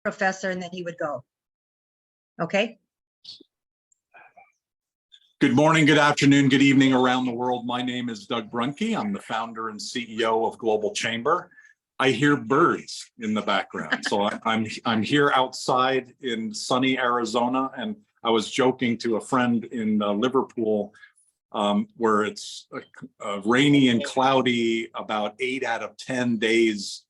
Professor, and then he would go. Okay? Good morning, good afternoon, good evening around the world. My name is Doug Brunke. I'm the founder and CEO of Global Chamber. I hear birds in the background. So I'm here outside in sunny Arizona, and I was joking to a friend in Liverpool where it's rainy and cloudy about 8 out of 10 days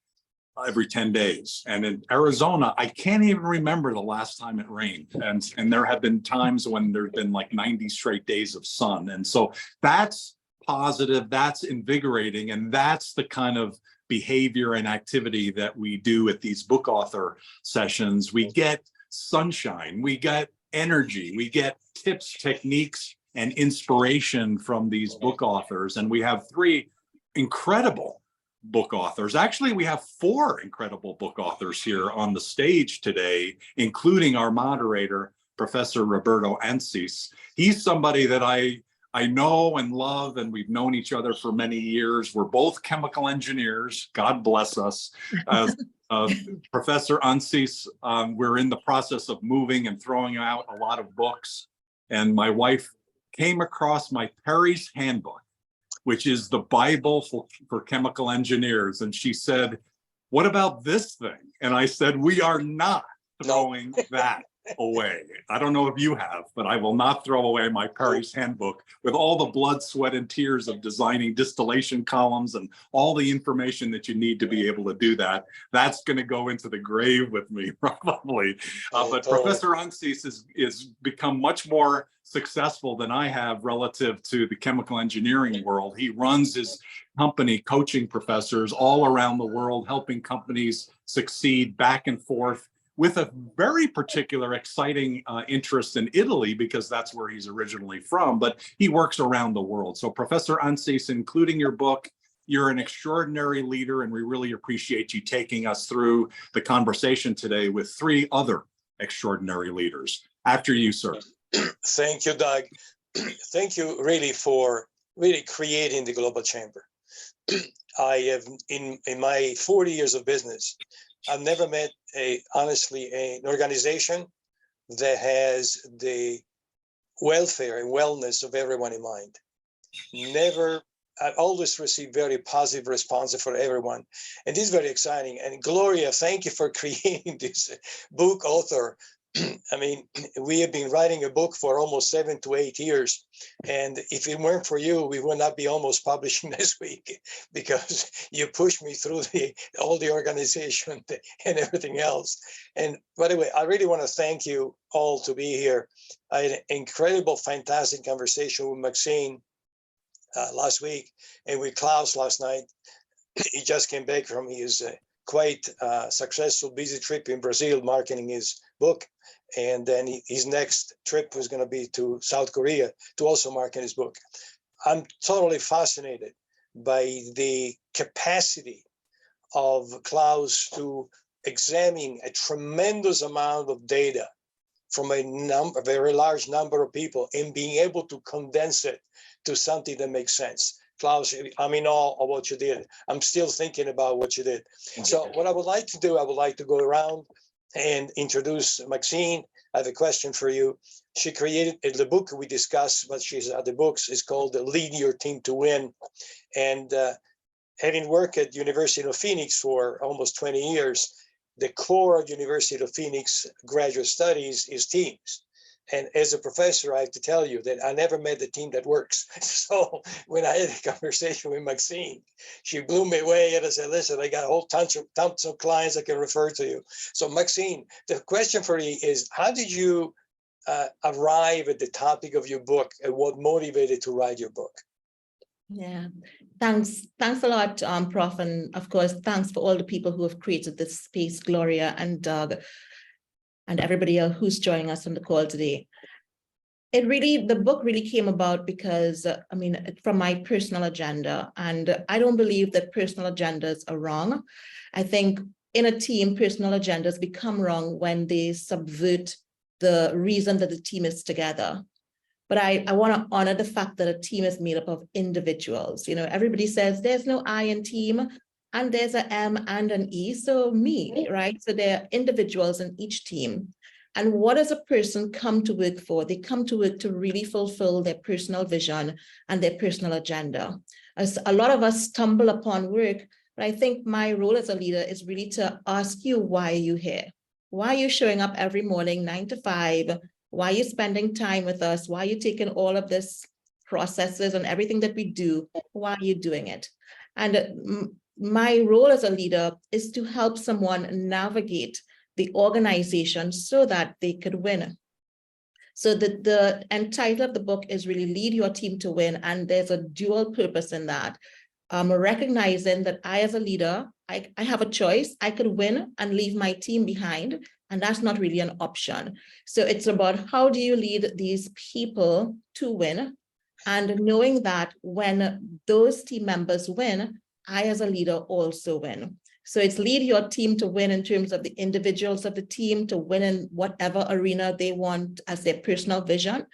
every 10 days. And in Arizona, I can't even remember the last time it rained. And there have been times when there's been like 90 straight days of sun. And so that's positive, that's invigorating, and that's the kind of behavior and activity that we do at these book author sessions. We get sunshine, we get energy, we get tips, techniques, and inspiration from these book authors. And we have 3 incredible book authors. Actually, we have 4 incredible book authors here on the stage today, including our moderator, Professor Roberto Ancis. He's somebody that I know and love, and we've known each other for many years. We're both chemical engineers. God bless us. Professor Ancis, we're in the process of moving and throwing out a lot of books. And my wife came across my Perry's Handbook, which is the Bible for chemical engineers. And she said, what about this thing? And I said, we are not throwing that away. I don't know if you have, but I will not throw away my Perry's Handbook with all the blood, sweat, and tears of designing distillation columns and all the information that you need to be able to do that. That's going to go into the grave with me, probably. But Professor Ancis is become much more successful than I have relative to the chemical engineering world. He runs his company coaching professors all around the world, helping companies succeed back and forth, with a very particular exciting interest in Italy, because that's where he's originally from, but he works around the world. So Professor Ancis, including your book, you're an extraordinary leader, and we really appreciate you taking us through the conversation today with 3 other extraordinary leaders. After you, sir. Thank you, Doug. Thank you really for creating the Global Chamber. I have, in my 40 years of business, I've never met honestly an organization that has the welfare and wellness of everyone in mind. Never, I always receive very positive responses for everyone. And this is very exciting. And Gloria, thank you for creating this book author. I mean, we have been writing a book for almost 7 to 8 years. And if it weren't for you, we would not be almost publishing this week, because you pushed me through all the organization and everything else. And by the way, I really want to thank you all to be here. I had an incredible, fantastic conversation with Maxine last week and with Klaus last night. He just came back from his quite successful, busy trip in Brazil marketing his book. And then his next trip was going to be to South Korea to also market his book. I'm totally fascinated by the capacity of Klaus to examine a tremendous amount of data from a very large number of people and being able to condense it to something that makes sense. Klaus, I'm in awe of what you did. I'm still thinking about what you did. So what I would like to do, I would like to go around and introduce Maxine. I have a question for you. She created the book we discussed, but she's the books is called Lead Your Team to Win. And having worked at University of Phoenix for almost 20 years, the core of University of Phoenix graduate studies is teams. And as a professor, I have to tell you that I never met a team that works. So when I had a conversation with Maxine, she blew me away and I said, listen, I got a whole tons of clients I can refer to you. So Maxine, the question for you is, how did you arrive at the topic of your book and what motivated to write your book? Yeah, thanks a lot, Prof. And of course, thanks for all the people who have created this space, Gloria and Doug, and everybody else who's joining us on the call today. The book really came about because, I mean, from my personal agenda, and I don't believe that personal agendas are wrong. I think in a team, personal agendas become wrong when they subvert the reason that the team is together. But I want to honor the fact that a team is made up of individuals. You know, everybody says there's no I in team. and there's an M and an E, so me, right? So there are individuals in each team. And what does a person come to work for? They come to work to really fulfill their personal vision and their personal agenda. As a lot of us stumble upon work, but I think my role as a leader is really to ask you, why are you here? Why are you showing up every morning, 9 to 5? Why are you spending time with us? Why are you taking all of this processes and everything that we do? Why are you doing it? And my role as a leader is to help someone navigate the organization so that they could win. So the title of the book is really Lead Your Team to Win, and there's a dual purpose in that. Recognizing that I, as a leader, I have a choice. I could win and leave my team behind, and that's not really an option. So it's about, how do you lead these people to win? And knowing that when those team members win, I, as a leader, also win. So it's lead your team to win in terms of the individuals of the team to win in whatever arena they want as their personal vision,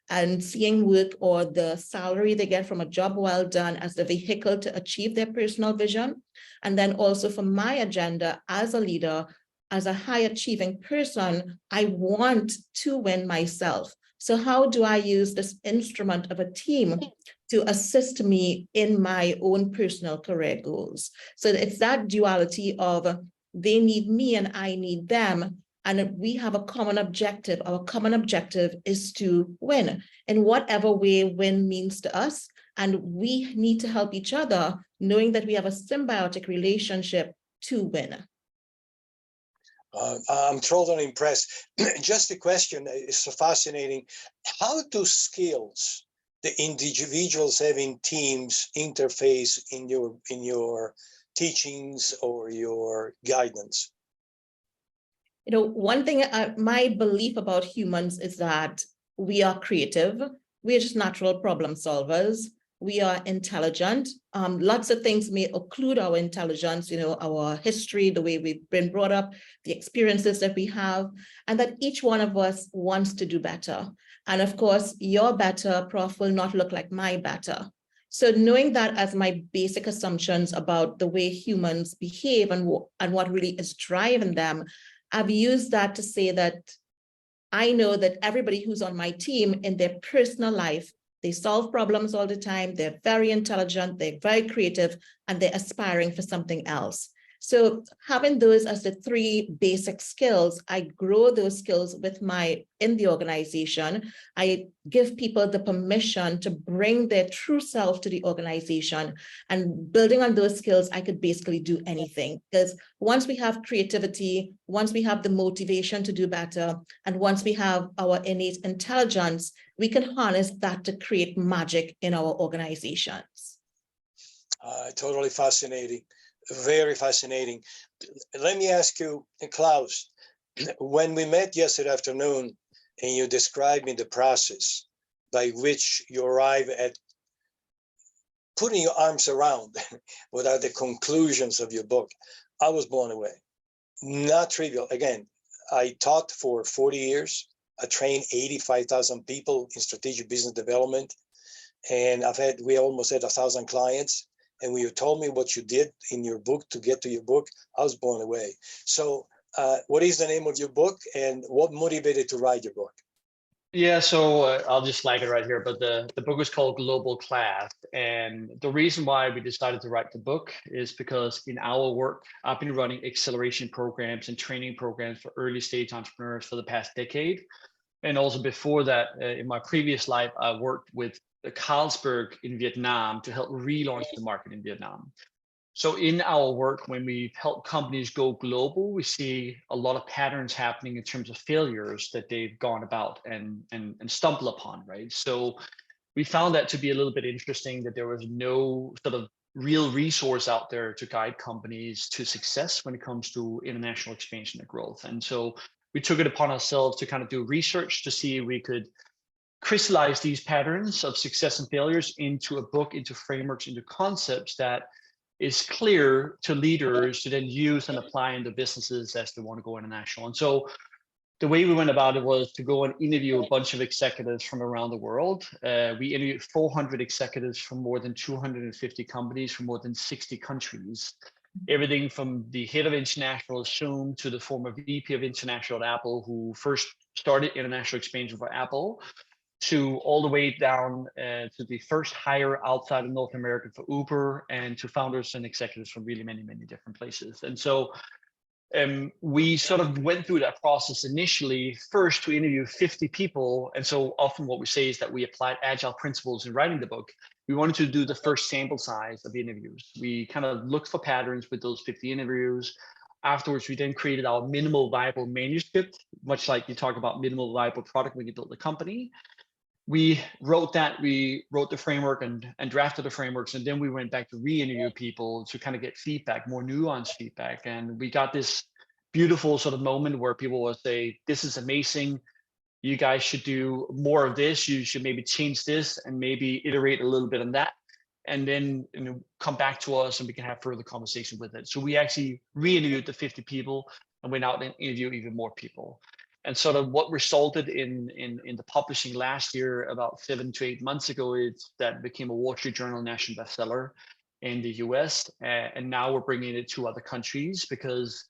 and seeing work or the salary they get from a job well done as the vehicle to achieve their personal vision. And then also for my agenda as a leader, as a high achieving person, I want to win myself. So how do I use this instrument of a team to assist me in my own personal career goals? So it's that duality of they need me and I need them. And we have a common objective. Our common objective is to win in whatever way win means to us. And we need to help each other, knowing that we have a symbiotic relationship to win. I'm thrilled and impressed. Just a question is so fascinating. How do skills the individuals have in teams interface in your teachings or your guidance? You know, one thing, my belief about humans is that we are creative. We are just natural problem solvers. We are intelligent. Lots of things may occlude our intelligence, you know, our history, the way we've been brought up, the experiences that we have, and that each one of us wants to do better. And of course, your better, Prof, will not look like my better. So knowing that as my basic assumptions about the way humans behave and what really is driving them, I've used that to say that I know that everybody who's on my team in their personal life, they solve problems all the time. They're very intelligent, they're very creative, and they're aspiring for something else. So having those as the three basic skills, I grow those skills in the organization. I give people the permission to bring their true self to the organization, and building on those skills, I could basically do anything, because once we have creativity, once we have the motivation to do better, and once we have our innate intelligence, we can harness that to create magic in our organizations. Totally fascinating. Very fascinating. Let me ask you, Klaus, when we met yesterday afternoon and you described me the process by which you arrive at putting your arms around what are the conclusions of your book, I was blown away. Not trivial. Again, I taught for 40 years. I trained 85,000 people in strategic business development. And we almost had 1,000 clients. And when you told me what you did in your book to get to your book, I was blown away. So what is the name of your book and what motivated to write your book? Yeah, so I'll just flag it right here, but the book is called Global Class. And the reason why we decided to write the book is because in our work, I've been running acceleration programs and training programs for early stage entrepreneurs for the past decade. And also before that, in my previous life, I worked with Carlsberg in Vietnam to help relaunch the market in Vietnam. So in our work, when we help companies go global, we see a lot of patterns happening in terms of failures that they've gone about and stumble upon, right? So we found that to be a little bit interesting, that there was no sort of real resource out there to guide companies to success when it comes to international expansion and growth. And so we took it upon ourselves to kind of do research to see if we could crystallize these patterns of success and failures into a book, into frameworks, into concepts that is clear to leaders to then use and apply in the businesses as they want to go international. And so the way we went about it was to go and interview a bunch of executives from around the world. We interviewed 400 executives from more than 250 companies from more than 60 countries. everything from the head of international at Zoom to the former VP of international at Apple, who first started international expansion for Apple, to all the way down to the first hire outside of North America for Uber, and to founders and executives from really many, many different places. And so we sort of went through that process initially, first to interview 50 people. And so often what we say is that we applied agile principles in writing the book. We wanted to do the first sample size of the interviews. We kind of looked for patterns with those 50 interviews. Afterwards, we then created our minimal viable manuscript, much like you talk about minimal viable product when you build a company. We wrote that, we wrote the framework and drafted the frameworks, and then we went back to re-interview people to kind of get feedback, more nuanced feedback. And we got this beautiful sort of moment where people will say, this is amazing, you guys should do more of this, you should maybe change this and maybe iterate a little bit on that, and then come back to us and we can have further conversation with it. So we actually re-interviewed the 50 people and went out and interviewed even more people. And sort of what resulted in the publishing last year, about 7 to 8 months ago, is that became a Wall Street Journal national bestseller in the US. And now we're bringing it to other countries because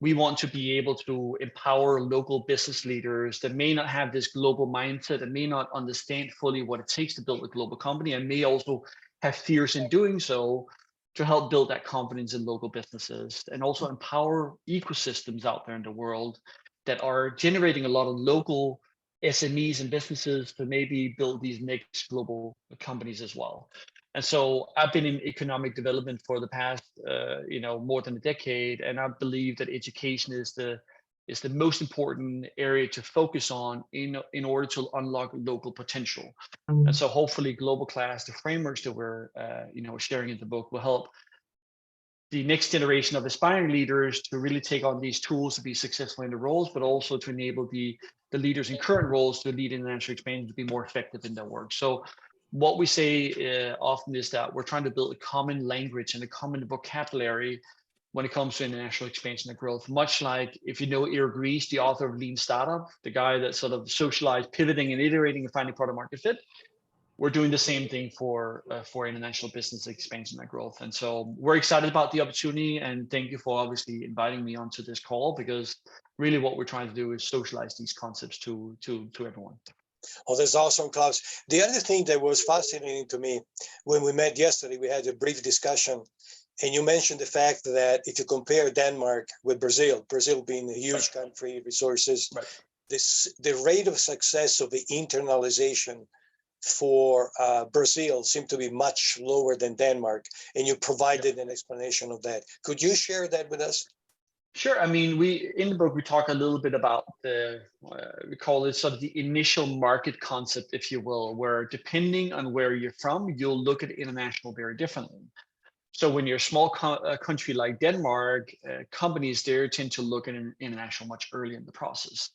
we want to be able to empower local business leaders that may not have this global mindset and may not understand fully what it takes to build a global company, and may also have fears in doing so, to help build that confidence in local businesses, and also empower ecosystems out there in the world that are generating a lot of local SMEs and businesses to maybe build these next global companies as well. And so I've been in economic development for the past, more than a decade, and I believe that education is the most important area to focus on in order to unlock local potential. And so hopefully Global Class, the frameworks that we're sharing in the book, will help the next generation of aspiring leaders to really take on these tools to be successful in the roles, but also to enable the leaders in current roles to lead international expansion to be more effective in their work. So what we say often is that we're trying to build a common language and a common vocabulary when it comes to international expansion and growth, much like, if you know Eric Ries, the author of Lean Startup, the guy that sort of socialized pivoting and iterating and finding product market fit. We're doing the same thing for international business expansion and growth. And so we're excited about the opportunity, and thank you for obviously inviting me onto this call, because really what we're trying to do is socialize these concepts to everyone. Oh, that's awesome, Klaus. The other thing that was fascinating to me, when we met yesterday, we had a brief discussion, and you mentioned the fact that if you compare Denmark with Brazil being a huge country, resources, right, the rate of success of the internalization for Brazil seemed to be much lower than Denmark, and you provided an explanation of that. Could you share that with us? Sure. I mean, in the book, we talk a little bit about we call it sort of the initial market concept, if you will, where depending on where you're from, you'll look at international very differently. So when you're a small country like Denmark, companies there tend to look at international much earlier in the process.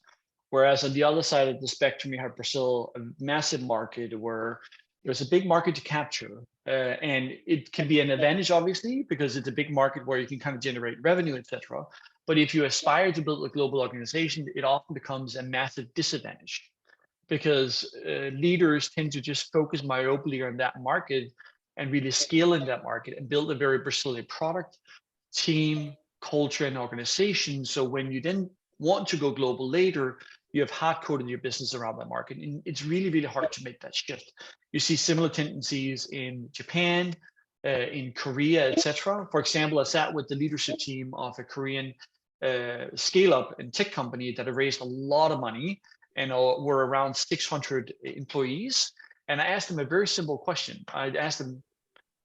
Whereas on the other side of the spectrum, you have Brazil, a massive market where there's a big market to capture. And it can be an advantage, obviously, because it's a big market where you can kind of generate revenue, etc. But if you aspire to build a global organization, it often becomes a massive disadvantage, because leaders tend to just focus myopically on that market and really scale in that market and build a very Brazilian product, team, culture, and organization. So when you then want to go global later, you have hard-coded your business around that market. And it's really, really hard to make that shift. You see similar tendencies in Japan, in Korea, etc. For example, I sat with the leadership team of a Korean scale-up and tech company that have raised a lot of money and were around 600 employees. And I asked them a very simple question. I asked them,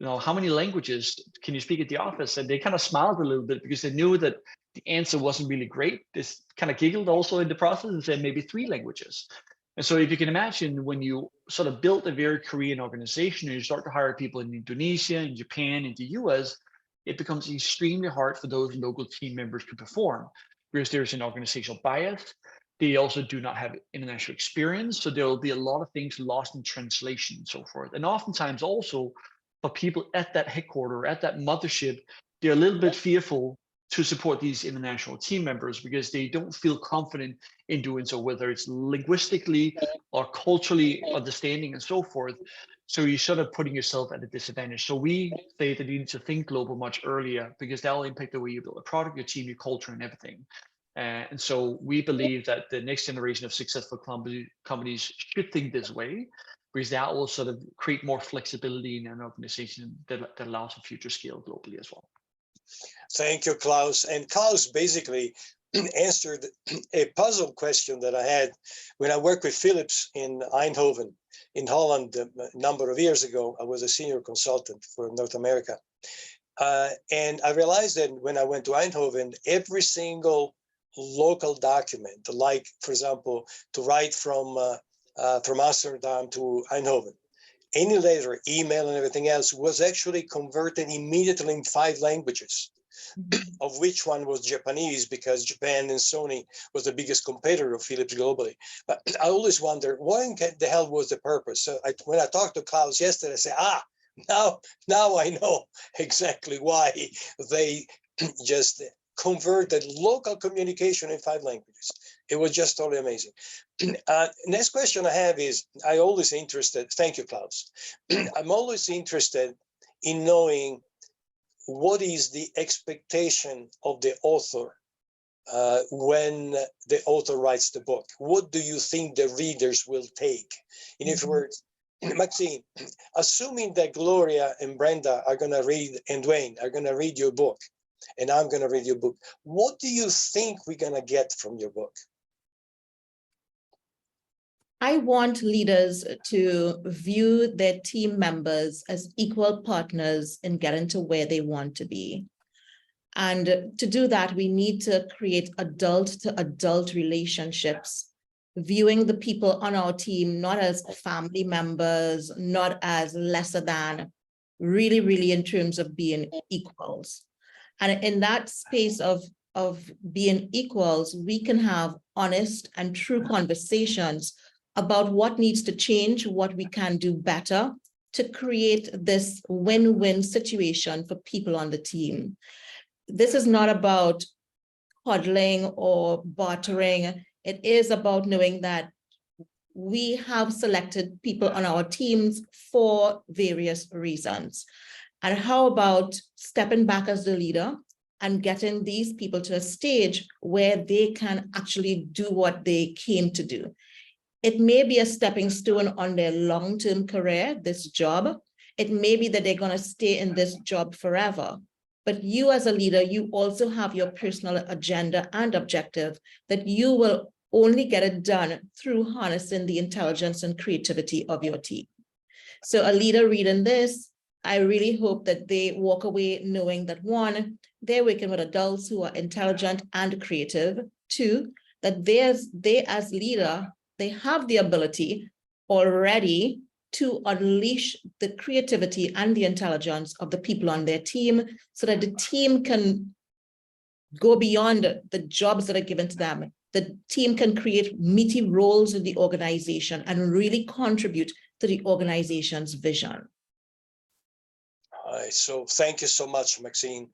how many languages can you speak at the office? And they kind of smiled a little bit because they knew that the answer wasn't really great. They kind of giggled also in the process and said maybe 3 languages. And so if you can imagine, when you sort of build a very Korean organization and you start to hire people in Indonesia, in Japan, in the US, it becomes extremely hard for those local team members to perform, because there's an organizational bias. They also do not have international experience. So there will be a lot of things lost in translation and so forth. And oftentimes also for people at that headquarter, at that mothership, they're a little bit fearful to support these international team members because they don't feel confident in doing so, whether it's linguistically or culturally understanding and so forth. So you're sort of putting yourself at a disadvantage. So we say that you need to think global much earlier because that will impact the way you build a product, your team, your culture, and everything. And so we believe that the next generation of successful companies should think this way, because that will sort of create more flexibility in an organization that allows for future scale globally as well. Thank you, Klaus. And Klaus basically answered a puzzle question that I had when I worked with Philips in Eindhoven, in Holland, a number of years ago. I was a senior consultant for North America. And I realized that when I went to Eindhoven, every single local document, like, for example, to write from Amsterdam to Eindhoven, any letter, email, and everything else was actually converted immediately in 5 languages, of which one was Japanese, because Japan and Sony was the biggest competitor of Philips globally. But I always wonder, what in the hell was the purpose? So when I talked to Klaus yesterday, I said, now I know exactly why they just converted local communication in 5 languages. It was just totally amazing. Next question I have is, I always interested, thank you, Klaus. I'm always interested in knowing what is the expectation of the author when the author writes the book. What do you think the readers will take? In other words, Maxine, assuming that Gloria and Brenda are going to read, and Dwayne are going to read your book, and I'm going to read your book, what do you think we're going to get from your book? I want leaders to view their team members as equal partners in getting to where they want to be. And to do that, we need to create adult-to-adult relationships, viewing the people on our team not as family members, not as lesser than, really in terms of being equals. And in that space of being equals, we can have honest and true conversations about what needs to change, what we can do better to create this win-win situation for people on the team. This is not about coddling or bartering. It is about knowing that we have selected people on our teams for various reasons. And how about stepping back as the leader and getting these people to a stage where they can actually do what they came to do. It may be a stepping stone on their long-term career, this job. It may be that they're going to stay in this job forever. But you as a leader, you also have your personal agenda and objective that you will only get it done through harnessing the intelligence and creativity of your team. So a leader reading this, I really hope that they walk away knowing that 1, they're working with adults who are intelligent and creative. 2, that they as leader, they have the ability already to unleash the creativity and the intelligence of the people on their team so that the team can go beyond the jobs that are given to them. The team can create meaty roles in the organization and really contribute to the organization's vision. All right, so thank you so much, Maxine,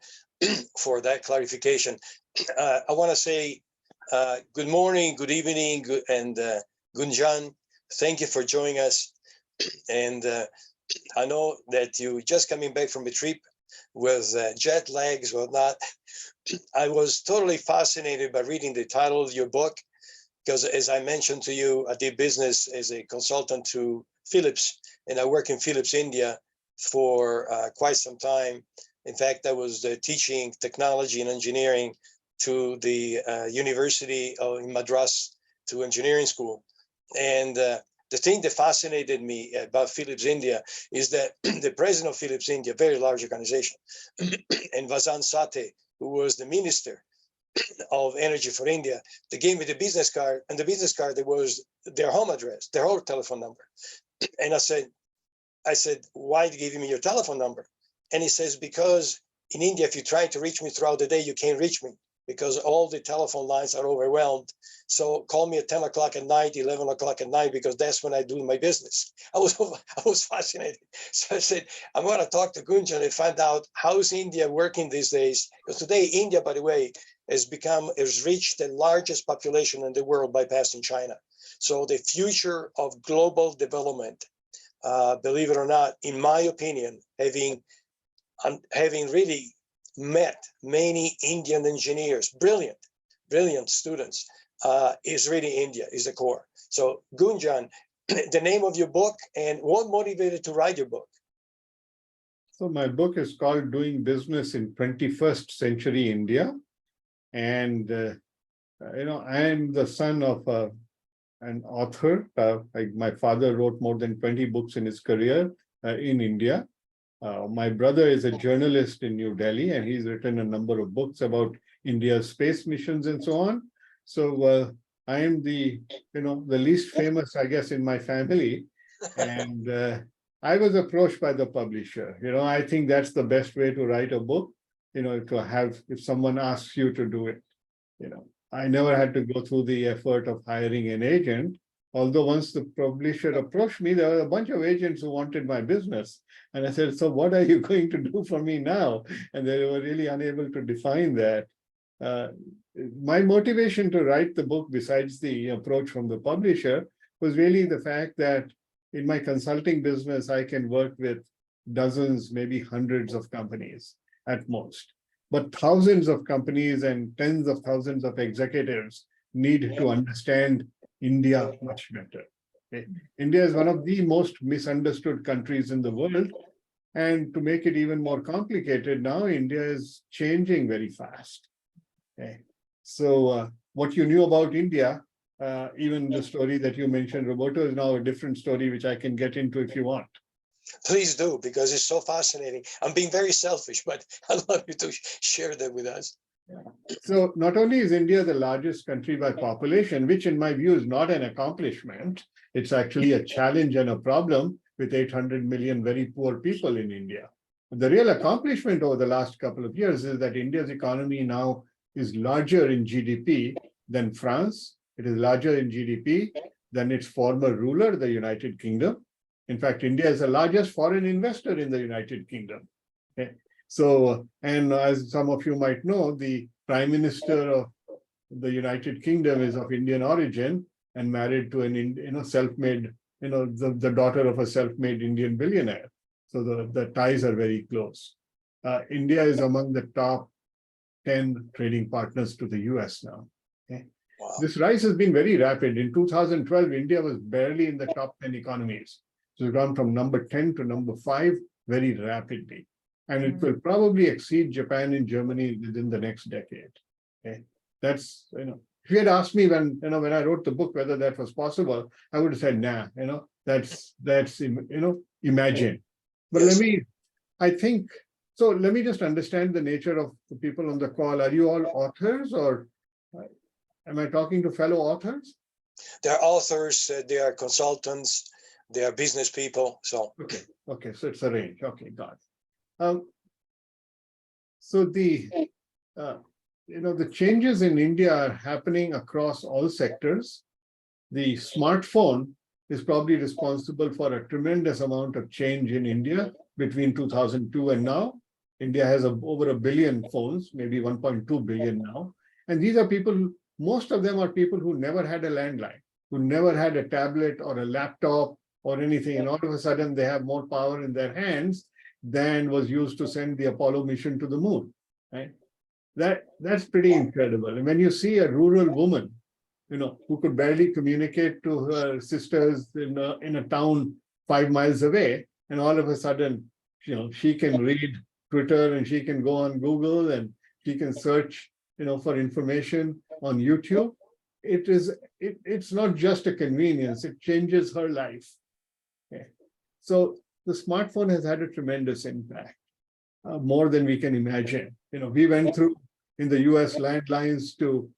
for that clarification. I want to say good morning, good evening, and Gunjan, thank you for joining us. And I know that you just coming back from a trip with jet lags or not. I was totally fascinated by reading the title of your book, because as I mentioned to you, I did business as a consultant to Philips, and I work in Philips India for quite some time. In fact, I was teaching technology and engineering to the University in Madras, to engineering school. And the thing that fascinated me about Philips India is that the president of Philips India, very large organization, and Vasan Sate, who was the minister of energy for India, they gave me the business card, and the business card, there was their home address, their whole telephone number. And I said, why are you giving me your telephone number? And he says, because in India, if you try to reach me throughout the day, you can't reach me because all the telephone lines are overwhelmed. So call me at 10 o'clock at night, 11 o'clock at night, because that's when I do my business. I was fascinated. So I said, I'm going to talk to Gunjan and find out how's India working these days. Because today, India, by the way, has reached the largest population in the world, bypassing China. So the future of global development, believe it or not, in my opinion, having really met many Indian engineers, brilliant students, is really India, is the core. So Gunjan, the name of your book and what motivated to write your book? So my book is called Doing Business in 21st Century India. And, I am the son of an author. My father wrote more than 20 books in his career in India. My brother is a journalist in New Delhi, and he's written a number of books about India's space missions and so on. So I am the least famous, I guess, in my family. And I was approached by the publisher. I think that's the best way to write a book, to have, if someone asks you to do it. I never had to go through the effort of hiring an agent. Although once the publisher approached me, there were a bunch of agents who wanted my business. And I said, so what are you going to do for me now? And they were really unable to define that. My motivation to write the book, besides the approach from the publisher, was really the fact that in my consulting business, I can work with dozens, maybe hundreds of companies at most. But thousands of companies and tens of thousands of executives need to understand India much better. Okay. India is one of the most misunderstood countries in the world. And to make it even more complicated now, India is changing very fast. Okay. So what you knew about India, even the story that you mentioned, Roberto, is now a different story, which I can get into if you want. Please do, because it's so fascinating. I'm being very selfish, but I'd love you to share that with us. So not only is India the largest country by population, which in my view is not an accomplishment, it's actually a challenge and a problem with 800 million very poor people in India. The real accomplishment over the last couple of years is that India's economy now is larger in GDP than France. It is larger in GDP than its former ruler, the United Kingdom. In fact, India is the largest foreign investor in the United Kingdom. Okay. So, and as some of you might know, the Prime Minister of the United Kingdom is of Indian origin and married to an self-made, the daughter of a self-made Indian billionaire. So the ties are very close. India is among the top 10 trading partners to the US now. Okay. Wow. This rise has been very rapid. In 2012, India was barely in the top 10 economies. So it's gone from number 10 to number 5 very rapidly. And it will probably exceed Japan and Germany within the next decade. Okay. That's, if you had asked me when I wrote the book whether that was possible, I would have said, nah, that's imagine. But yes. Let me just understand the nature of the people on the call. Are you all authors, or am I talking to fellow authors? They're authors, they are consultants, they are business people. So okay, so it's a range. Okay, got it. So the changes in India are happening across all sectors. The smartphone is probably responsible for a tremendous amount of change in India between 2002 and now. India has over 1 billion phones, maybe 1.2 billion now. And these are people, most of them are people who never had a landline, who never had a tablet or a laptop or anything. And all of a sudden they have more power in their hands than was used to send the Apollo mission to the moon, right? That's pretty incredible. And when you see a rural woman, who could barely communicate to her sisters in a town 5 miles away, and all of a sudden, she can read Twitter and she can go on Google and she can search, for information on YouTube. It's not just a convenience, it changes her life. Okay. So the smartphone has had a tremendous impact, more than we can imagine. We went through in the US landlines to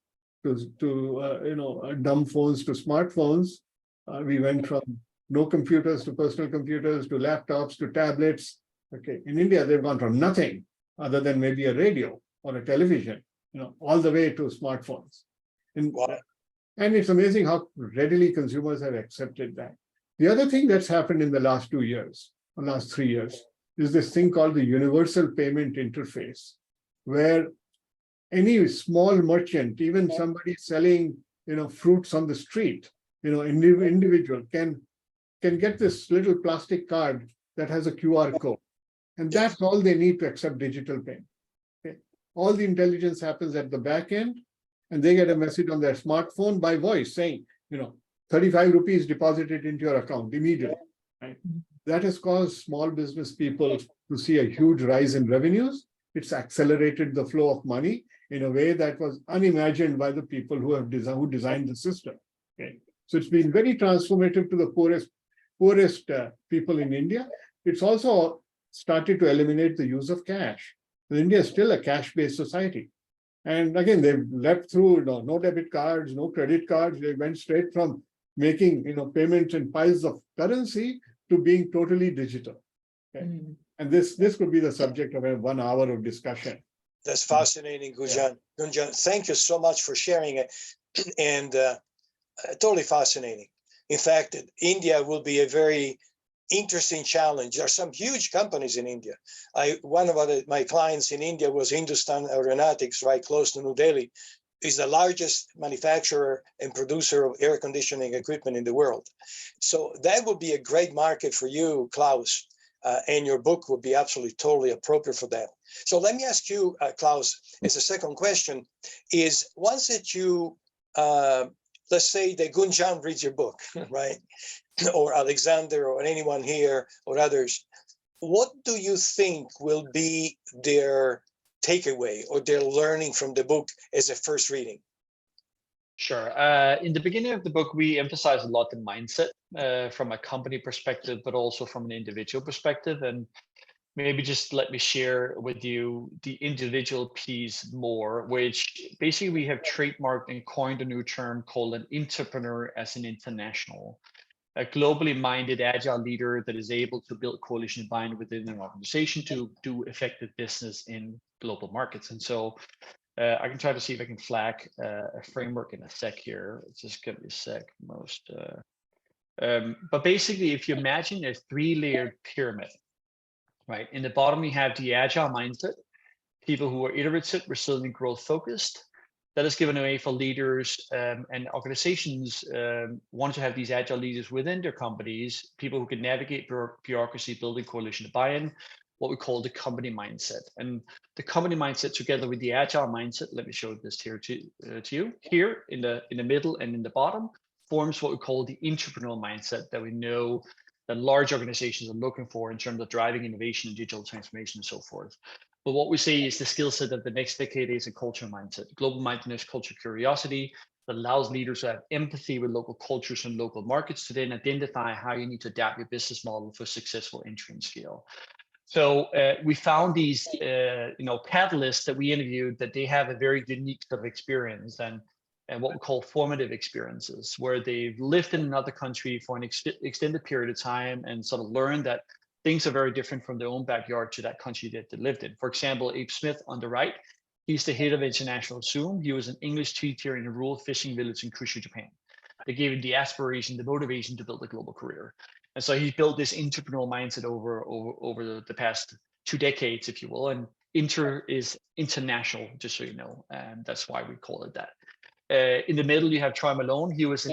dumb phones to smartphones. We went from no computers to personal computers to laptops to tablets. Okay, in India they've gone from nothing other than maybe a radio or a television all the way to smartphones. And, Wow. and it's amazing how readily consumers have accepted that. The other thing that's happened in the last 2 years, or last 3 years, is this thing called the universal payment interface, where any small merchant, even somebody selling, fruits on the street, individual can get this little plastic card that has a QR code. And that's all they need to accept digital payment. Okay? All the intelligence happens at the back end, and they get a message on their smartphone by voice saying, 35 rupees deposited into your account immediately. Right? That has caused small business people to see a huge rise in revenues. It's accelerated the flow of money in a way that was unimagined by the people who designed the system. Okay? So it's been very transformative to the poorest people in India. It's also started to eliminate the use of cash. India is still a cash-based society. And again, they've leapt through no debit cards, no credit cards. They went straight from making payments in piles of currency to being totally digital. Okay? And this could be the subject of a 1 hour of discussion. That's fascinating, Gunjan. Gunjan, thank you so much for sharing it. And totally fascinating. In fact, India will be a very interesting challenge. There are some huge companies in India. One of my clients in India was Hindustan Aeronautics, right close to New Delhi. Is the largest manufacturer and producer of air conditioning equipment in the world. So that would be a great market for you, Klaus, and your book would be absolutely totally appropriate for that. So let me ask you, Klaus, as a second question, is once that you, let's say that Gunjan reads your book, right? Or Alexander or anyone here or others, what do you think will be their takeaway or their learning from the book as a first reading? Sure. In the beginning of the book, we emphasize a lot the mindset from a company perspective, but also from an individual perspective. And maybe just let me share with you the individual piece more, which basically we have trademarked and coined a new term called an entrepreneur as an international. A globally minded agile leader that is able to build coalition buy-in within an organization to do effective business in global markets. And so I can try to see if I can flag a framework in a sec here. Just give me a sec but basically, if you imagine a 3-layered pyramid, right? In the bottom, you have the agile mindset, people who are iterative, resilient, growth focused. That is given away for leaders and organizations want to have these agile leaders within their companies, people who can navigate bureaucracy, building coalition to buy-in, what we call the company mindset. And the company mindset together with the agile mindset, let me show this here to you, here in the middle and in the bottom, forms what we call the entrepreneurial mindset that we know that large organizations are looking for in terms of driving innovation and digital transformation and so forth. But what we say is the skill set of the next decade is a culture mindset, global mindedness, culture curiosity that allows leaders to have empathy with local cultures and local markets to then identify how you need to adapt your business model for successful entry and scale. So we found these, catalysts that we interviewed that they have a very unique sort of experience and what we call formative experiences, where they've lived in another country for an extended period of time and sort of learned that things are very different from their own backyard to that country that they lived in. For example, Abe Smith on the right, he's the head of International Zoom. He was an English teacher in a rural fishing village in Kyushu, Japan. They gave him the aspiration, the motivation to build a global career. And so he built this entrepreneurial mindset over the past 2 decades, if you will. And inter is international, just so you know, and that's why we call it that. In the middle, you have Troy Malone. He was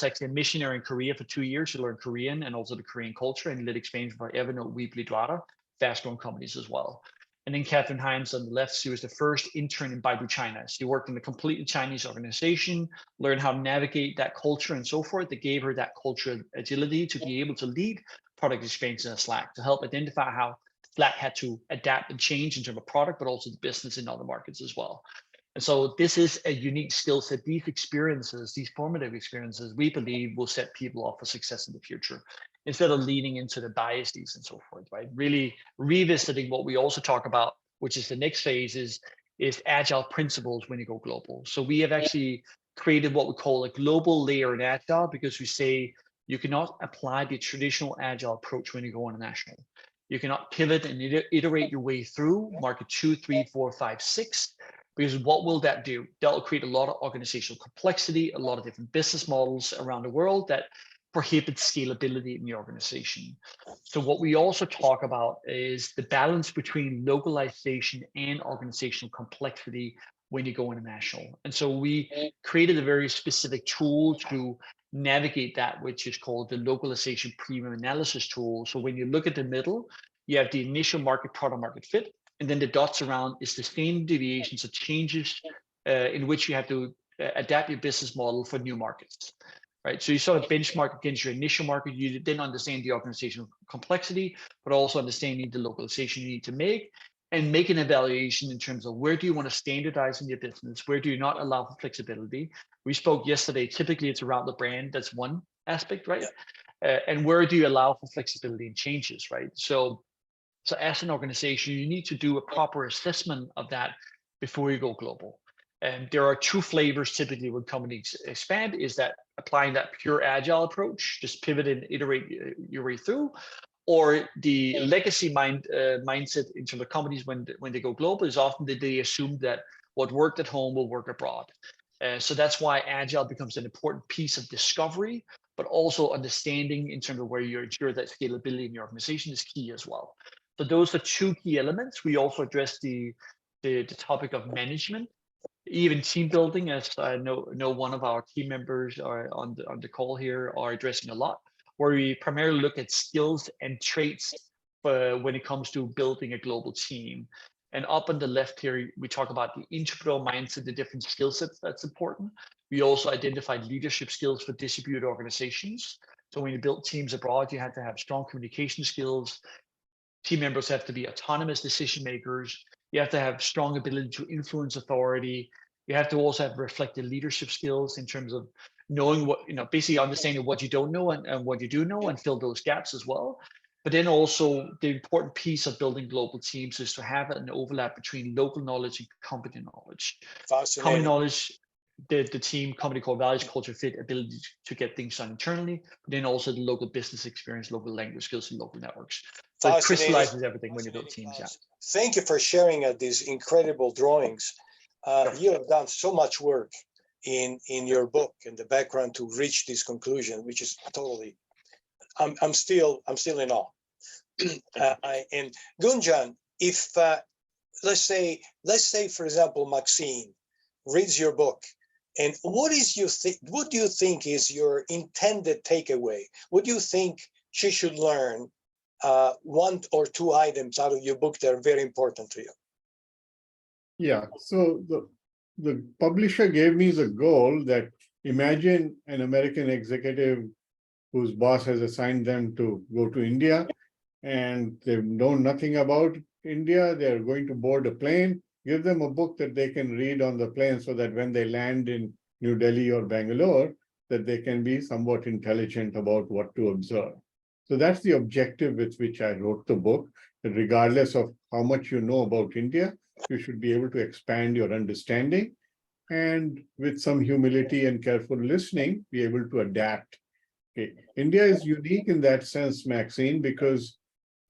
actually a missionary in Korea for 2 years to learn Korean and also the Korean culture, and led expansion for Evernote, Weebly, Dwada, fast-growing companies as well. And then Catherine Himes on the left, she was the first intern in Baidu China. She worked in a completely Chinese organization, learned how to navigate that culture and so forth. That gave her that cultural agility to be able to lead product expansion at Slack, to help identify how Slack had to adapt and change in terms of product, but also the business in other markets as well. And so this is a unique skill set. These experiences, these formative experiences, we believe will set people up for success in the future, instead of leaning into the biases and so forth, right? Really revisiting what we also talk about, which is the next phase, is agile principles when you go global. So we have actually created what we call a global layer in agile, because we say you cannot apply the traditional agile approach when you go international. You cannot pivot and iterate your way through market 2, 3, 4, 5, 6. Because what will that do? That'll create a lot of organizational complexity, a lot of different business models around the world that prohibit scalability in the organization. So what we also talk about is the balance between localization and organizational complexity when you go international. And so we created a very specific tool to navigate that, which is called the localization premium analysis tool. So when you look at the middle, you have the initial market product market fit, and then the dots around is the standard deviations or changes in which you have to adapt your business model for new markets. Right, so you sort of benchmark against your initial market. You then understand the organizational complexity, but also understanding the localization you need to make, and make an evaluation in terms of where do you want to standardize in your business, where do you not allow for flexibility. We spoke yesterday. Typically, it's around the brand. That's one aspect, right? And where do you allow for flexibility and changes, right? So as an organization, you need to do a proper assessment of that before you go global. And there are two flavors typically when companies expand, is that applying that pure agile approach, just pivot and iterate your way through, or the legacy mindset in terms of companies when they go global is often that they assume that what worked at home will work abroad. So that's why agile becomes an important piece of discovery, but also understanding in terms of where you ensure that scalability in your organization is key as well. So those are two key elements. We also address the topic of management. Even team building, as I know one of our team members are on the call here are addressing a lot, where we primarily look at skills and traits when it comes to building a global team. And up on the left here, we talk about the entrepreneurial mindset, the different skill sets that's important. We also identified leadership skills for distributed organizations. So when you build teams abroad, you have to have strong communication skills. Team members have to be autonomous decision makers. You have to have strong ability to influence authority. You have to also have reflective leadership skills in terms of knowing what, basically understanding what you don't know and what you do know and fill those gaps as well. But then also the important piece of building global teams is to have an overlap between local knowledge and company knowledge. Company knowledge, the team, company core values, culture fit, ability to get things done internally, but then also the local business experience, local language skills, and local networks. So it crystallizes everything when you build teams. Yeah. Thank you for sharing these incredible drawings. You have done so much work in your book and the background to reach this conclusion, which is totally. I'm still in awe. And Gunjan, if let's say for example Maxine reads your book, and what do you think is your intended takeaway? What do you think she should learn? One or two items out of your book that are very important to you. Yeah, so the publisher gave me the goal that imagine an American executive whose boss has assigned them to go to India, and they know nothing about India. They're going to board a plane. Give them a book that they can read on the plane so that when they land in New Delhi or Bangalore, that they can be somewhat intelligent about what to observe. So that's the objective with which I wrote the book, that regardless of how much you know about India, you should be able to expand your understanding and with some humility and careful listening, be able to adapt. Okay. India is unique in that sense, Maxine, because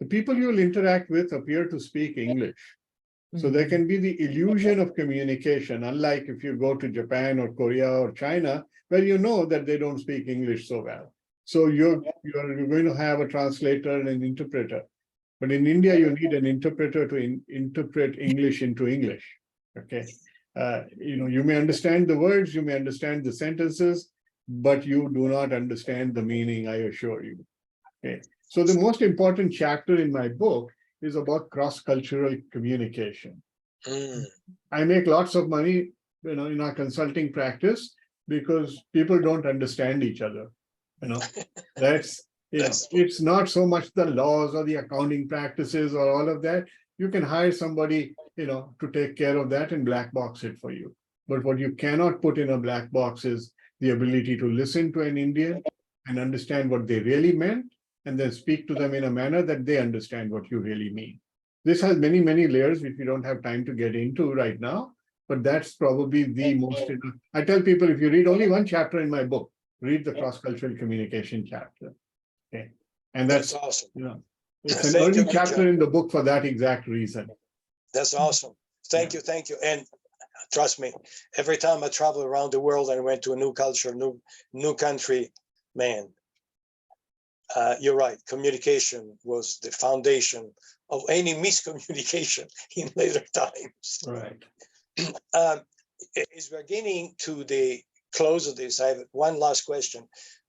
the people you will interact with appear to speak English. So there can be the illusion of communication, unlike if you go to Japan or Korea or China, where you know that they don't speak English so well. So you're going to have a translator and an interpreter. But in India, you need an interpreter to interpret English into English. Okay. You may understand the words, you may understand the sentences, but you do not understand the meaning, I assure you. Okay. So the most important chapter in my book is about cross-cultural communication. I make lots of money, in our consulting practice because people don't understand each other. It's not so much the laws or the accounting practices or all of that. You can hire somebody, to take care of that and black box it for you. But what you cannot put in a black box is the ability to listen to an Indian and understand what they really meant, and then speak to them in a manner that they understand what you really mean. This has many, many layers, which we don't have time to get into right now, but that's probably the most. I tell people, if you read only one chapter in my book, read the cross-cultural communication chapter. Okay. And that's awesome. It's an early chapter in the book for that exact reason. That's awesome. Thank you. And Trust me, every time I travel around the world and went to a new culture, new country, man, you're right. Communication was the foundation of any miscommunication in later times. Right. As we're getting to the close of this, I have one last question.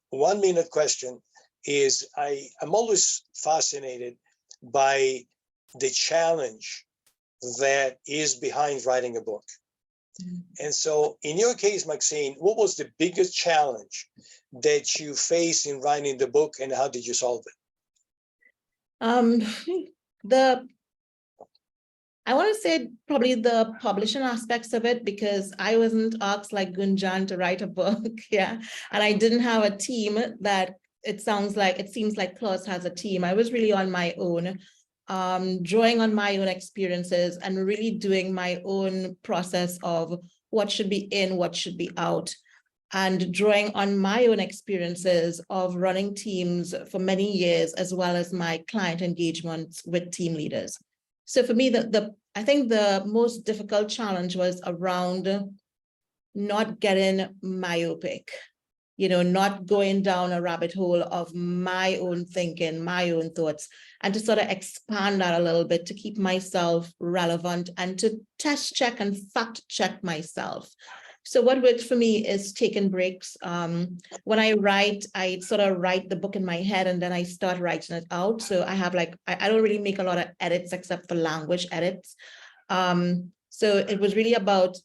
1 minute question is, I'm always fascinated by the challenge that is behind writing a book. And so in your case, Maxine, what was the biggest challenge that you faced in writing the book, and how did you solve it? I want to say probably the publishing aspects of it, because I wasn't asked like Gunjan to write a book, yeah, and I didn't have a team that it seems like Klaus has a team. I was really on my own, drawing on my own experiences and really doing my own process of what should be in, what should be out, and drawing on my own experiences of running teams for many years, as well as my client engagements with team leaders. So for me, I think the most difficult challenge was around not getting myopic, not going down a rabbit hole of my own thinking, my own thoughts, and to sort of expand that a little bit to keep myself relevant and to test check and fact check myself. So what worked for me is taking breaks. When I write, I sort of write the book in my head and then I start writing it out. So I have I don't really make a lot of edits except for language edits. So it was really about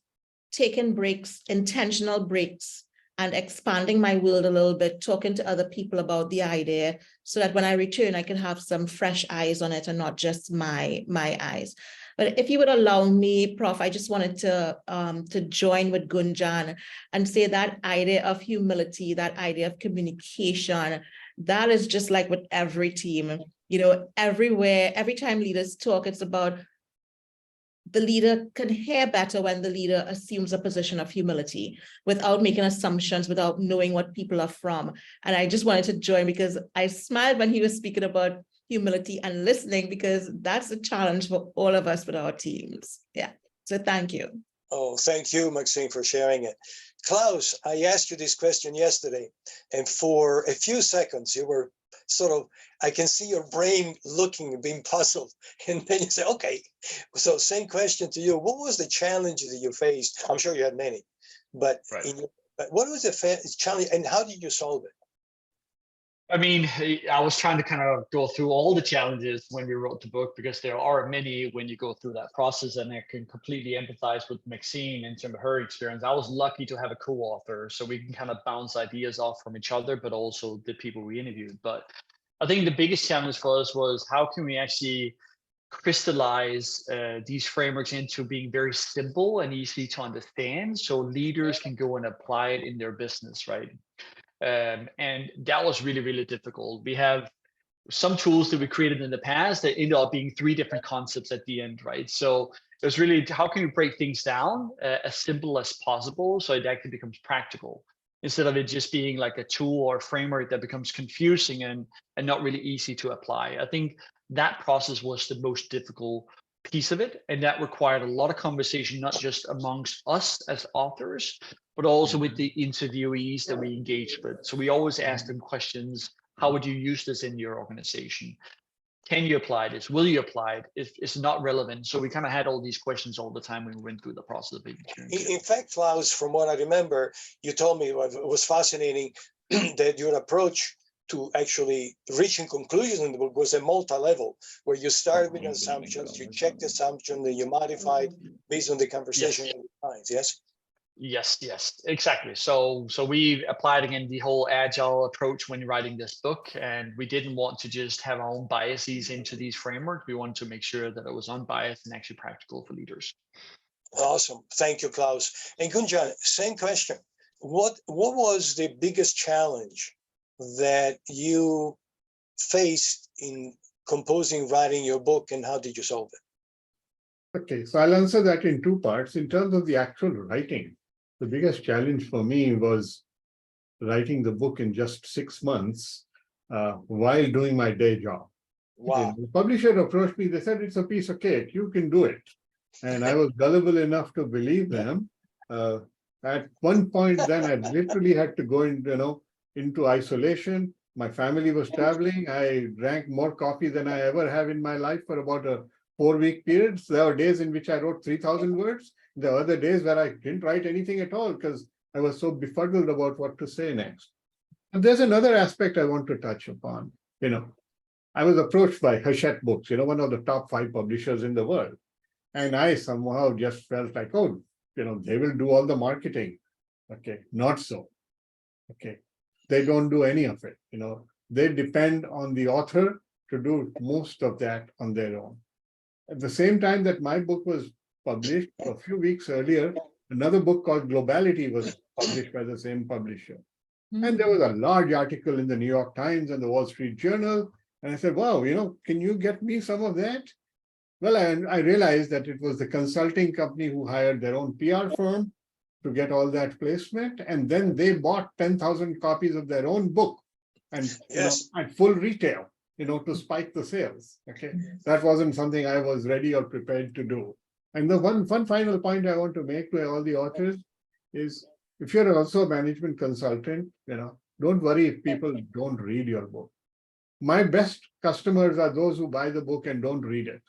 taking breaks, intentional breaks, and expanding my world a little bit, talking to other people about the idea so that when I return, I can have some fresh eyes on it and not just my eyes. But if you would allow me, Prof, I just wanted to join with Gunjan and say that idea of humility, that idea of communication, that is just like with every team, everywhere, every time leaders talk, it's about the leader can hear better when the leader assumes a position of humility without making assumptions, without knowing what people are from. And I just wanted to join because I smiled when he was speaking about humility and listening, because that's a challenge for all of us with our teams. Yeah, so thank you. Oh, thank you, Maxine, for sharing it. Klaus, I asked you this question yesterday, and for a few seconds, you were sort of, I can see your brain looking, being puzzled. And then you say, okay, so same question to you. What was the challenge that you faced? I'm sure you had many, but, but what was the challenge and how did you solve it? I mean, I was trying to kind of go through all the challenges when we wrote the book, because there are many when you go through that process, and I can completely empathize with Maxine in terms of her experience. I was lucky to have a co-author, so we can kind of bounce ideas off from each other, but also the people we interviewed. But I think the biggest challenge for us was how can we actually crystallize these frameworks into being very simple and easy to understand, so leaders can go and apply it in their business, right? And that was really, really difficult. We have some tools that we created in the past that ended up being 3 different concepts at the end, right? So it was really, how can you break things down as simple as possible so it actually becomes practical, instead of it just being like a tool or a framework that becomes confusing and not really easy to apply. I think that process was the most difficult piece of it, and that required a lot of conversation, not just amongst us as authors, but also with the interviewees that we engaged with. So we always ask them questions. How would you use this in your organization? Can you apply this? Will you apply it? If it's not relevant. So we kind of had all these questions all the time when we went through the process of it. In fact, Klaus, from what I remember, you told me it was fascinating that your approach to actually reaching conclusions in the book was a multi-level, where you started with assumptions, you checked the assumption, then you modified based on the conversation with the clients, yes? Yes, exactly. So we applied again the whole agile approach when writing this book, and we didn't want to just have our own biases into these frameworks. We wanted to make sure that it was unbiased and actually practical for leaders. Awesome, thank you, Klaus. And Gunjan, same question. What was the biggest challenge that you faced in composing, writing your book, and how did you solve it? Okay, so I'll answer that in 2 parts. In terms of the actual writing, the biggest challenge for me was writing the book in just 6 months while doing my day job. Wow. The publisher approached me, they said, it's a piece of cake, you can do it. And I was gullible enough to believe them. At one point, then I literally had to go into isolation. My family was traveling. I drank more coffee than I ever have in my life for about a 4-week period. So there were days in which I wrote 3,000 words. There were other days where I didn't write anything at all because I was so befuddled about what to say next. And there's another aspect I want to touch upon. I was approached by Hachette Books, one of the top 5 publishers in the world. And I somehow just felt like, oh, they will do all the marketing. Okay, not so. Okay, they don't do any of it. They depend on the author to do most of that on their own. At the same time that my book was published, a few weeks earlier, another book called Globality was published by the same publisher. And there was a large article in the New York Times and the Wall Street Journal. And I said, wow, can you get me some of that? Well, I realized that it was the consulting company who hired their own PR firm to get all that placement. And then they bought 10,000 copies of their own book and at full retail, to spike the sales. Okay, that wasn't something I was ready or prepared to do. And the one final point I want to make to all the authors is, if you're also a management consultant, don't worry if people don't read your book. My best customers are those who buy the book and don't read it.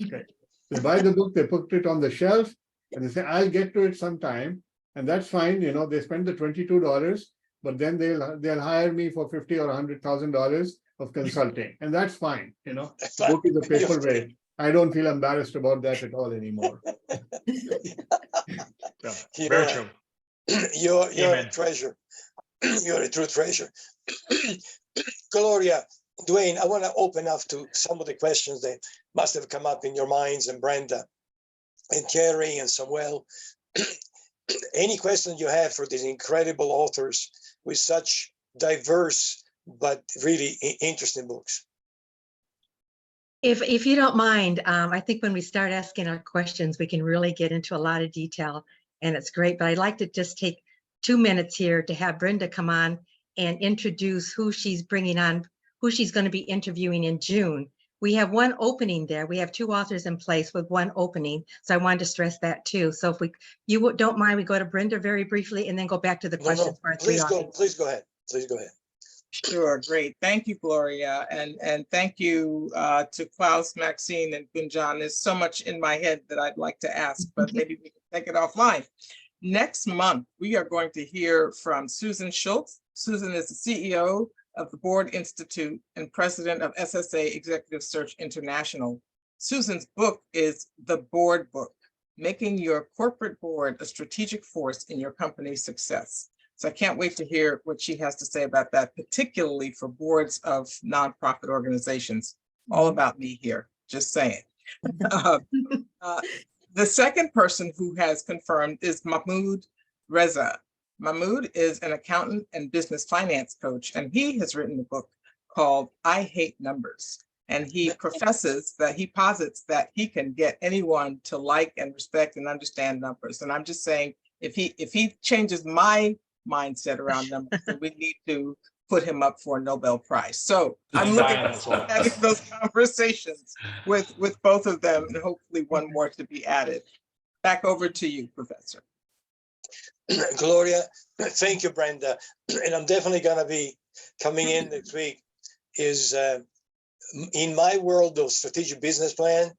Okay. They buy the book, they put it on the shelf, and they say, I'll get to it sometime. And that's fine. They spend the $22, but then they'll hire me for $50,000 or $100,000 of consulting. And that's fine. The book is a paperweight. I don't feel embarrassed about that at all anymore. Very true. You're a treasure. You're a true treasure. Gloria, Dwayne, I want to open up to some of the questions that must have come up in your minds, and Brenda and Jerry and Samuel. Any questions you have for these incredible authors with such diverse but really interesting books? If you don't mind, I think when we start asking our questions, we can really get into a lot of detail, and it's great. But I'd like to just take 2 minutes here to have Brenda come on and introduce who she's bringing on, who she's going to be interviewing in June. We have one opening there. We have 2 authors in place with one opening. So I wanted to stress that too. So if you don't mind, we go to Brenda very briefly and then go back to the questions for our 3 authors. Please go ahead. Please go ahead. Sure, great. Thank you, Gloria. And thank you to Klaus, Maxine, and Gunjan. There's so much in my head that I'd like to ask, but maybe we can take it offline. Next month, we are going to hear from Susan Schultz. Susan is the CEO of the Board Institute and president of SSA Executive Search International. Susan's book is The Board Book, Making Your Corporate Board a Strategic Force in Your Company's Success. So I can't wait to hear what she has to say about that, particularly for boards of nonprofit organizations. All about me here, just saying. The second person who has confirmed is Mahmoud Reza. Mahmoud is an accountant and business finance coach, and he has written a book called I Hate Numbers. And he posits that he can get anyone to like and respect and understand numbers. And I'm just saying, if he changes my mindset around numbers, then we need to put him up for a Nobel Prize. So I'm looking forward to having those conversations with both of them, and hopefully one more to be added. Back over to you, Professor. Gloria, thank you, Brenda. And I'm definitely going to be coming in next week. In my world of strategic business plan,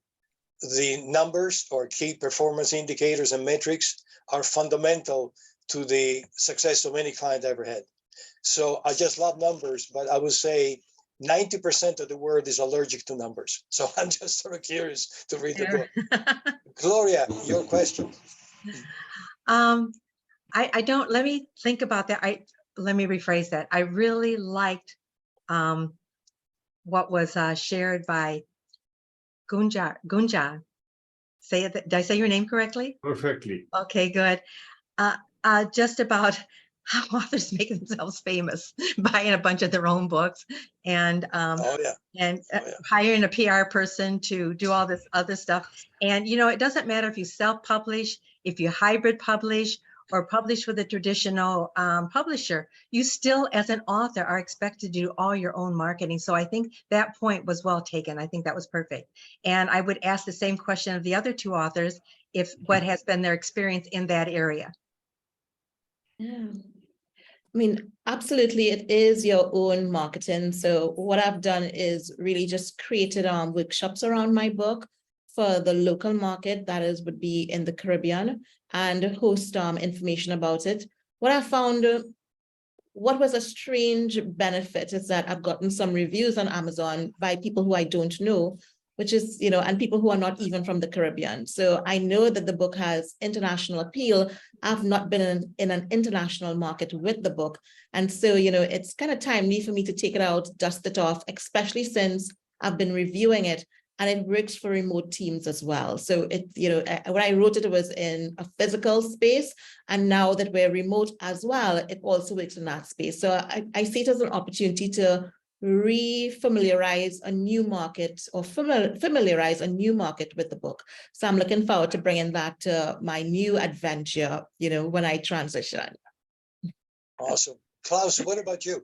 the numbers or key performance indicators and metrics are fundamental to the success of any client I ever had. So I just love numbers, but I would say 90% of the world is allergic to numbers. So I'm just sort of curious to read the book. Gloria, your question. I don't, let me think about that. Let me rephrase that. I really liked what was shared by Gunjan. Say it, did I say your name correctly? Perfectly. Okay, good. Just about how authors make themselves famous, buying a bunch of their own books and hiring a PR person to do all this other stuff. And, it doesn't matter if you self-publish, if you hybrid publish, or publish with a traditional publisher, you still, as an author, are expected to do all your own marketing. So I think that point was well taken. I think that was perfect. And I would ask the same question of the other two authors, if what has been their experience in that area. Yeah. I mean, absolutely, it is your own marketing. So what I've done is really just created workshops around my book for the local market, that is, would be in the Caribbean, and host information about it. What I found, what was a strange benefit is that I've gotten some reviews on Amazon by people who I don't know, which is, and people who are not even from the Caribbean. So I know that the book has international appeal. I've not been in an international market with the book. And so, it's kind of timely for me to take it out, dust it off, especially since I've been reviewing it, and it works for remote teams as well. So it, when I wrote it, it was in a physical space. And now that we're remote as well, it also works in that space. So I see it as an opportunity to re-familiarize a new market, or familiarize a new market with the book. So I'm looking forward to bringing that to my new adventure, when I transition. Awesome. Klaus, what about you?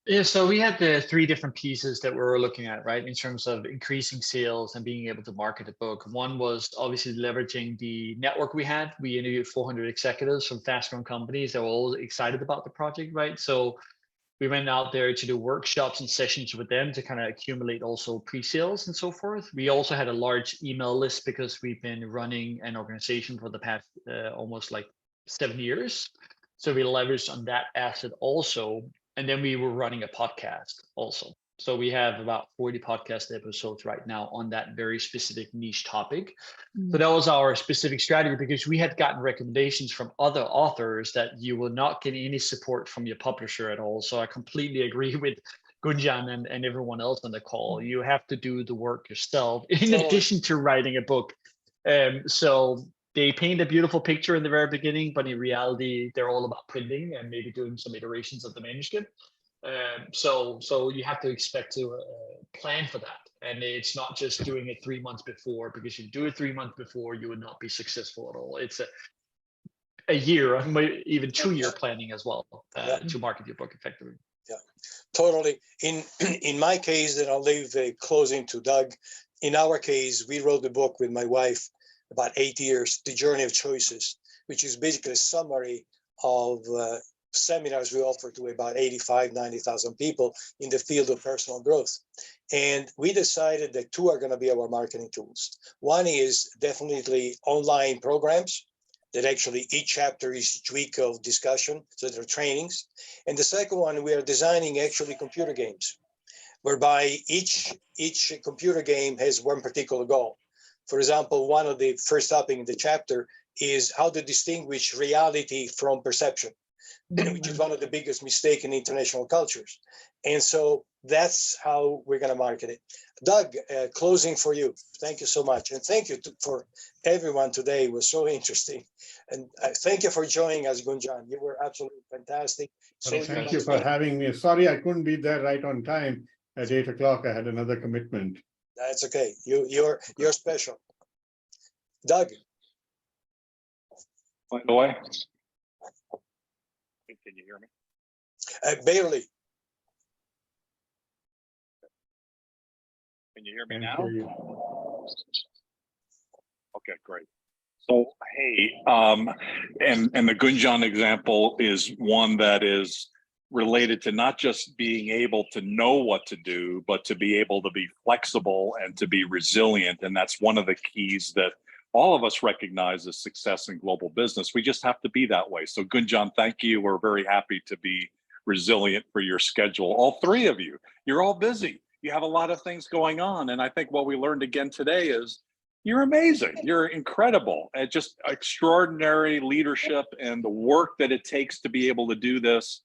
Yeah, so we had the 3 different pieces that we were looking at, right, in terms of increasing sales and being able to market a book. One was obviously leveraging the network we had. We interviewed 400 executives from fast-growing companies that were all excited about the project, right? So we went out there to do workshops and sessions with them to kind of accumulate also pre-sales and so forth. We also had a large email list because we've been running an organization for the past almost like 7 years. So we leveraged on that asset also. And then we were running a podcast also. So we have about 40 podcast episodes right now on that very specific niche topic. So that was our specific strategy, because we had gotten recommendations from other authors that you will not get any support from your publisher at all. So I completely agree with Gunjan and everyone else on the call. You have to do the work yourself in addition to writing a book. So they paint a beautiful picture in the very beginning, but in reality, they're all about printing and maybe doing some iterations of the manuscript. So you have to expect to plan for that. And it's not just doing it 3 months before, because if you do it 3 months before, you would not be successful at all. It's a year, even 2-year planning as well to market your book effectively. Yeah, totally. In my case, then I'll leave the closing to Doug. In our case, we wrote the book with my wife about 8 years, The Journey of Choices, which is basically a summary of seminars we offer to about 90,000 people in the field of personal growth. And we decided that 2 are going to be our marketing tools. One is definitely online programs that actually each chapter is each week of discussion, so they're trainings. And the second one, we are designing actually computer games, whereby each computer game has one particular goal. For example, one of the first topic in the chapter is how to distinguish reality from perception, which is one of the biggest mistakes in international cultures. And so that's how we're going to market it. Doug, closing for you. Thank you so much. And thank you for everyone today. It was so interesting. And thank you for joining us, Gunjan. You were absolutely fantastic. So thank you for having me. Sorry, I couldn't be there right on time. At 8 o'clock, I had another commitment. That's okay. You're special. Doug. By the way, can you hear me? Barely. Can you hear me Can't now? hear you. Okay, great. So, hey, and the Gunjan example is one that is related to not just being able to know what to do, but to be able to be flexible and to be resilient. And that's one of the keys that all of us recognize as success in global business. We just have to be that way. So Gunjan, thank you. We're very happy to be resilient for your schedule. All 3 of you, you're all busy. You have a lot of things going on. And I think what we learned again today is you're amazing. You're incredible. And just extraordinary leadership, and the work that it takes to be able to do this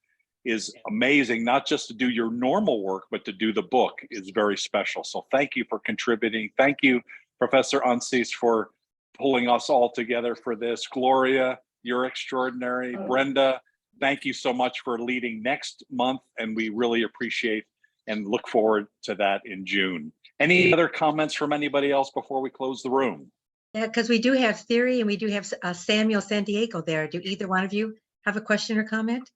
is amazing. Not just to do your normal work, but to do the book is very special. So thank you for contributing. Thank you, Professor Ancis, for pulling us all together for this. Gloria, you're extraordinary. Brenda, thank you so much for leading next month, and we really appreciate and look forward to that in June. Any other comments from anybody else before we close the room? Yeah, because we do have Theory and we do have Samuel San Diego there. Do either one of you have a question or comment?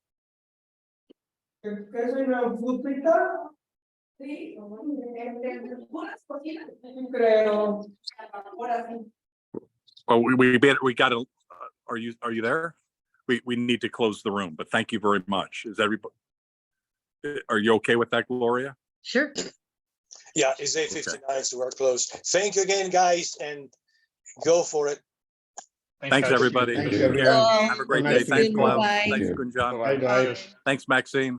Oh, we got to, are you there? We need to close the room, but thank you very much. Is everybody, are you okay with that, Gloria? Sure. Yeah, it's 8:59, so we're close. Thank you again, guys, and go for it. Thanks, guys. everybody. Thank Take you, care. everyone. Have a great Nice day. to Thanks, meet you. Klaus. Bye. Thanks, Thank Gunjan. Bye, guys. Cheers. Thanks, Maxine.